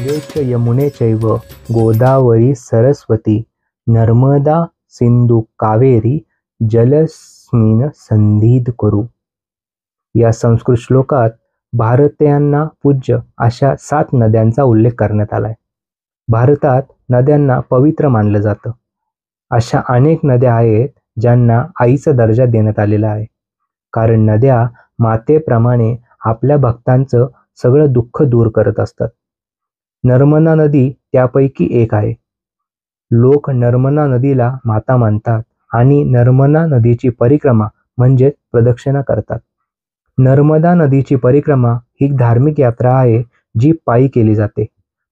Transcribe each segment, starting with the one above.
गंगे च यमुने चैव गोदावरी सरस्वती नर्मदा सिंधू कावेरी जलस्मिन संधित कुरु। या संस्कृत श्लोकात भारतीयांना पूज्य अशा 7 नद्यांचा उल्लेख करण्यात आलाय। भारतात नद्यांना पवित्र मानलं जातं। अशा अनेक नद्या आहेत ज्यांना आईचा दर्जा देण्यात आलेला आहे, कारण नद्या मातेप्रमाणे आपल्या भक्तांचं सगळं दुःख दूर करत असतात। नर्मदा नदी त्यापैकी एक आहे। लोक नर्मदा नदीला माता मानतात आणि नर्मदा नदीची परिक्रमा म्हणजे प्रदक्षिणा करतात। नर्मदा नदीची परिक्रमा ही धार्मिक यात्रा आहे जी पायी केली जाते,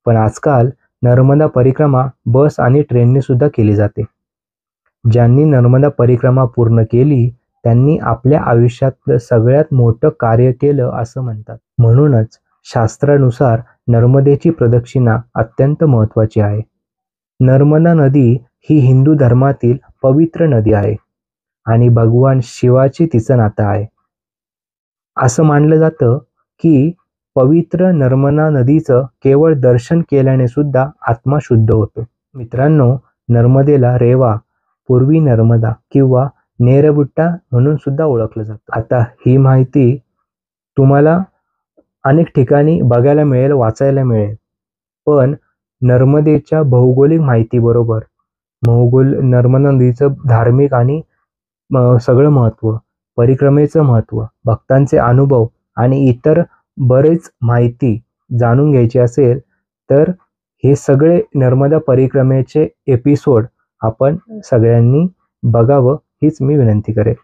पण आजकाल नर्मदा परिक्रमा बस आणि ट्रेनने सुद्धा केली जाते। ज्यांनी नर्मदा परिक्रमा पूर्ण केली त्यांनी आपल्या आयुष्यातलं सगळ्यात मोठं कार्य केलं असं म्हणतात। म्हणूनच शास्त्रानुसार नर्मदेची प्रदक्षिणा अत्यंत महत्त्वाची आहे। नर्मदा नदी ही हिंदू धर्मातील पवित्र नदी आहे आणि भगवान शिवाची तिचं नातं आहे। असं मानलं जातं की पवित्र नर्मदा नदीचं केवळ दर्शन केल्याने सुद्धा आत्मा शुद्ध होतो। मित्रांनो, नर्मदेला रेवा, पूर्वी नर्मदा किंवा नेरबुट्टा म्हणून सुद्धा ओळखलं जातं। आता ही माहिती तुम्हाला अनेक ठिकाणी बघायला मिळेल, वाचायला मिळेल, पण नर्मदेच्या भौगोलिक माहितीबरोबर नर्मदा नदीचं धार्मिक आणि सगळं महत्त्व, परिक्रमेचं महत्त्व, भक्तांचे अनुभव आणि इतर बरेच माहिती जाणून घ्यायची असेल तर हे सगळे नर्मदा परिक्रमेचे एपिसोड आपण सगळ्यांनी बघावं हीच मी विनंती करेन।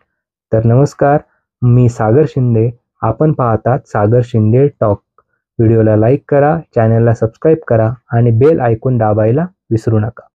तर नमस्कार, मी सागर शिंदे। आपण पाहतात सागर शिंदे टॉक। व्हिडिओला लाईक करा, चॅनलला सबस्क्राईब करा आणि बेल आयकॉन दाबायला विसरू नका।